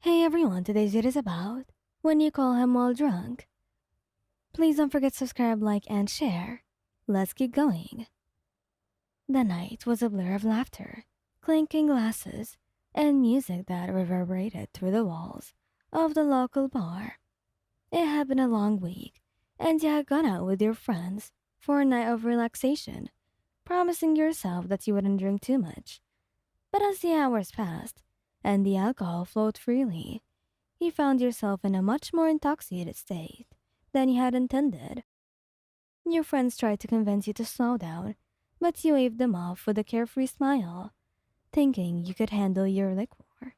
Hey everyone, today's it is about when you call him while drunk. Please don't forget to subscribe, like, and share. Let's keep going. The night was a blur of laughter, clinking glasses, and music that reverberated through the walls of the local bar. It had been a long week, and you had gone out with your friends for a night of relaxation, promising yourself that you wouldn't drink too much. But as the hours passed, and the alcohol flowed freely, you found yourself in a much more intoxicated state than you had intended. Your friends tried to convince you to slow down, but you waved them off with a carefree smile, thinking you could handle your liquor.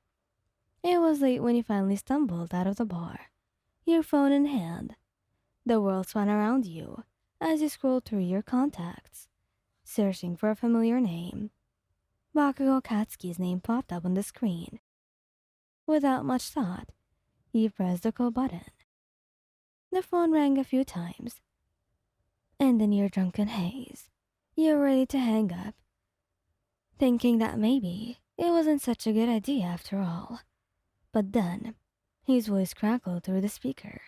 It was late when you finally stumbled out of the bar, your phone in hand. The world spun around you as you scrolled through your contacts, searching for a familiar name. Bakugou Katsuki's name popped up on the screen. Without much thought, you pressed the call button. The phone rang a few times, and in your drunken haze, you were ready to hang up, thinking that maybe it wasn't such a good idea after all. But then, his voice crackled through the speaker.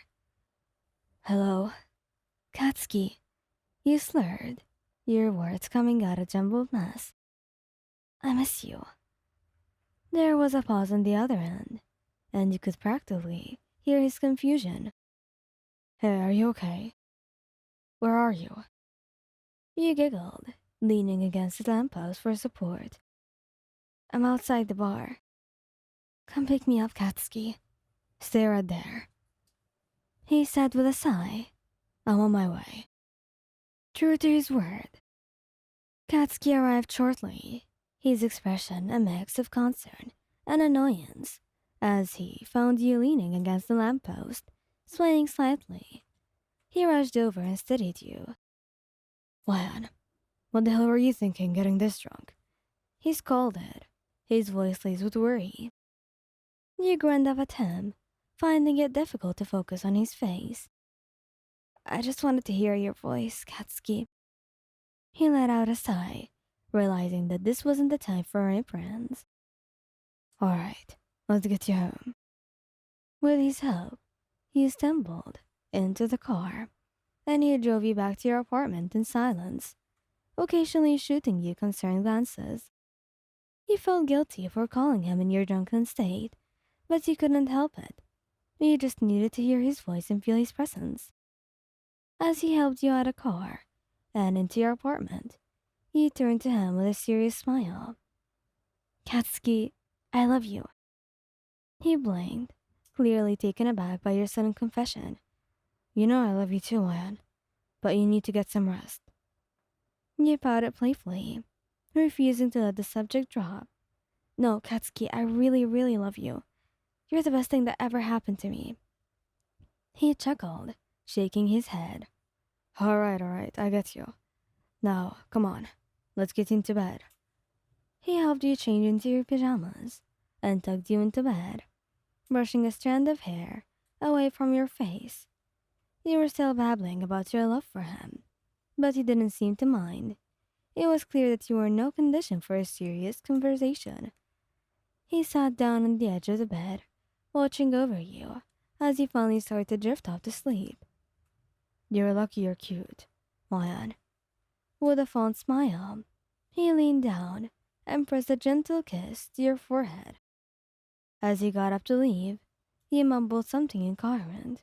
Hello, Katsuki. You slurred, your words coming out a jumbled mess. I miss you. There was a pause on the other end, and you could practically hear his confusion. Hey, are you okay? Where are you? You giggled, leaning against the lamppost for support. I'm outside the bar. Come pick me up, Katsuki. Stay right there. He said with a sigh. I'm on my way. True to his word, Katsuki arrived shortly, his expression a mix of concern and annoyance as he found you leaning against the lamppost, swaying slightly. He rushed over and steadied you. Juan, what the hell were you thinking getting this drunk? He scolded, his voice laced with worry. You grinned up at him, finding it difficult to focus on his face. I just wanted to hear your voice, Katsuki. He let out a sigh, realizing that this wasn't the time for reprimands. Alright, let's get you home. With his help, he stumbled into the car, and he drove you back to your apartment in silence, occasionally shooting you concerned glances. You felt guilty for calling him in your drunken state, but you couldn't help it. You just needed to hear his voice and feel his presence. As he helped you out of the car and into your apartment, you turned to him with a serious smile. Katsuki, I love you. He blinked, clearly taken aback by your sudden confession. You know I love you too, man, but you need to get some rest. You pouted playfully, refusing to let the subject drop. No, Katsuki, I really, really love you. You're the best thing that ever happened to me. He chuckled, shaking his head. Alright, I get you. Now, come on, let's get into bed. He helped you change into your pajamas and tucked you into bed, brushing a strand of hair away from your face. You were still babbling about your love for him, but he didn't seem to mind. It was clear that you were in no condition for a serious conversation. He sat down on the edge of the bed, watching over you as you finally started to drift off to sleep. You're lucky you're cute, Mayan. With a fond smile, he leaned down and pressed a gentle kiss to your forehead. As he got up to leave, he mumbled something incoherent,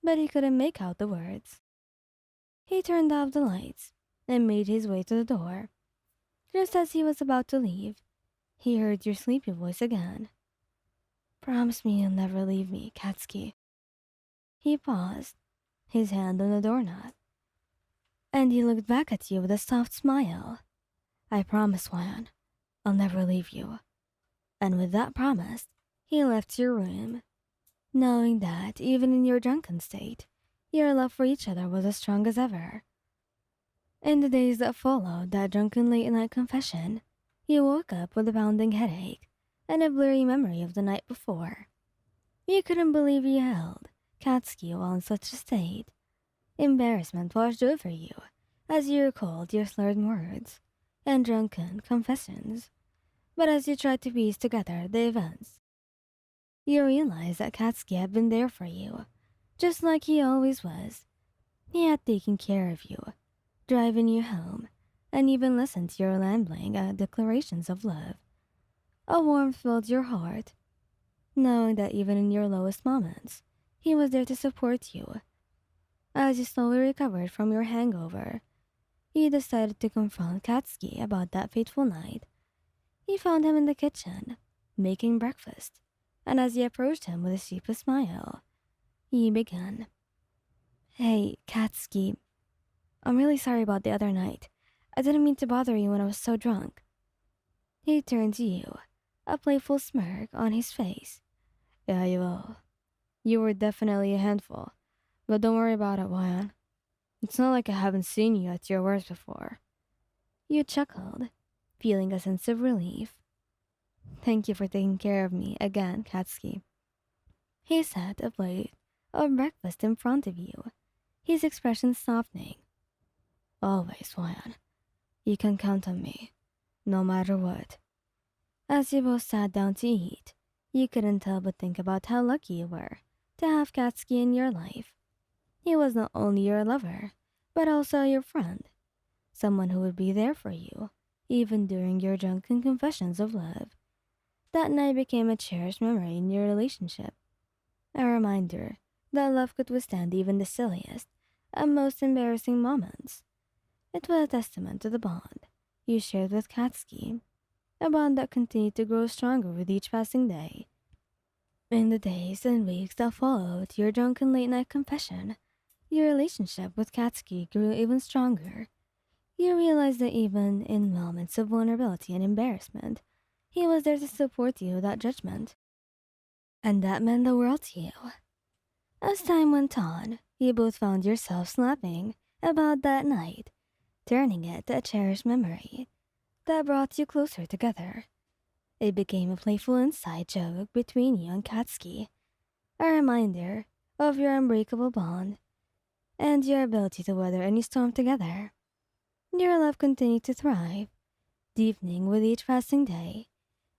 but he couldn't make out the words. He turned off the lights and made his way to the door. Just as he was about to leave, he heard your sleepy voice again. Promise me you'll never leave me, Katsuki. He paused, his hand on the doorknob, and he looked back at you with a soft smile. I promise, Juan, I'll never leave you. And with that promise, he left your room, knowing that even in your drunken state, your love for each other was as strong as ever. In the days that followed that drunken late-night confession, you woke up with a pounding headache and a blurry memory of the night before. You couldn't believe you held Katsuki while in such a state. Embarrassment washed over you as you recalled your slurred words and drunken confessions. But as you tried to piece together the events, You realize that Katsuki had been there for you, just like he always was. He had taken care of you, driving you home, and even listened to your rambling declarations of love. A warmth filled your heart, knowing that even in your lowest moments, he was there to support you. As you slowly recovered from your hangover, you decided to confront Katsuki about that fateful night. You found him in the kitchen, making breakfast, and as you approached him with a sheepish smile, he began. Hey, Katsuki, I'm really sorry about the other night. I didn't mean to bother you when I was so drunk. He turned to you, a playful smirk on his face. Yeah, you will. You were definitely a handful, but don't worry about it, Wyan. It's not like I haven't seen you at your worst before. You chuckled, feeling a sense of relief. Thank you for taking care of me again, Katsuki. He set a plate of breakfast in front of you, his expression softening. Always, Wyan. You can count on me, no matter what. As you both sat down to eat, you couldn't tell but think about how lucky you were to have Katsuki in your life. He was not only your lover, but also your friend, someone who would be there for you, even during your drunken confessions of love. That night became a cherished memory in your relationship, a reminder that love could withstand even the silliest and most embarrassing moments. It was a testament to the bond you shared with Katsuki, a bond that continued to grow stronger with each passing day. In the days and weeks that followed your drunken late-night confession, your relationship with Katsuki grew even stronger. You realized that even in moments of vulnerability and embarrassment, he was there to support you without judgment. And that meant the world to you. As time went on, you both found yourselves laughing about that night, turning it to a cherished memory that brought you closer together. It became a playful inside joke between you and Katsuki, a reminder of your unbreakable bond and your ability to weather any storm together. Your love continued to thrive, deepening with each passing day.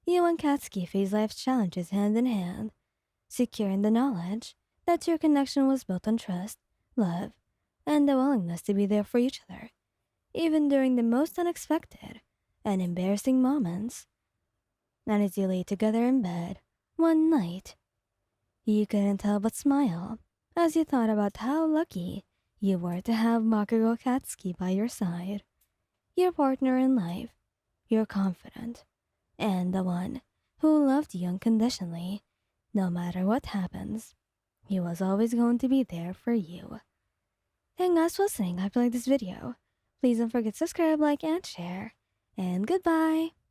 You and Katsuki faced life's challenges hand in hand, secure in the knowledge that your connection was built on trust, love, and the willingness to be there for each other, even during the most unexpected and embarrassing moments. And as you lay together in bed one night, you couldn't help but smile as you thought about how lucky you were to have Bakugou Katsuki by your side, your partner in life, your confidant, and the one who loved you unconditionally. No matter what happens, he was always going to be there for you. Thank guys for listening. I hope you liked this video. Please don't forget to subscribe, like, and share. And goodbye!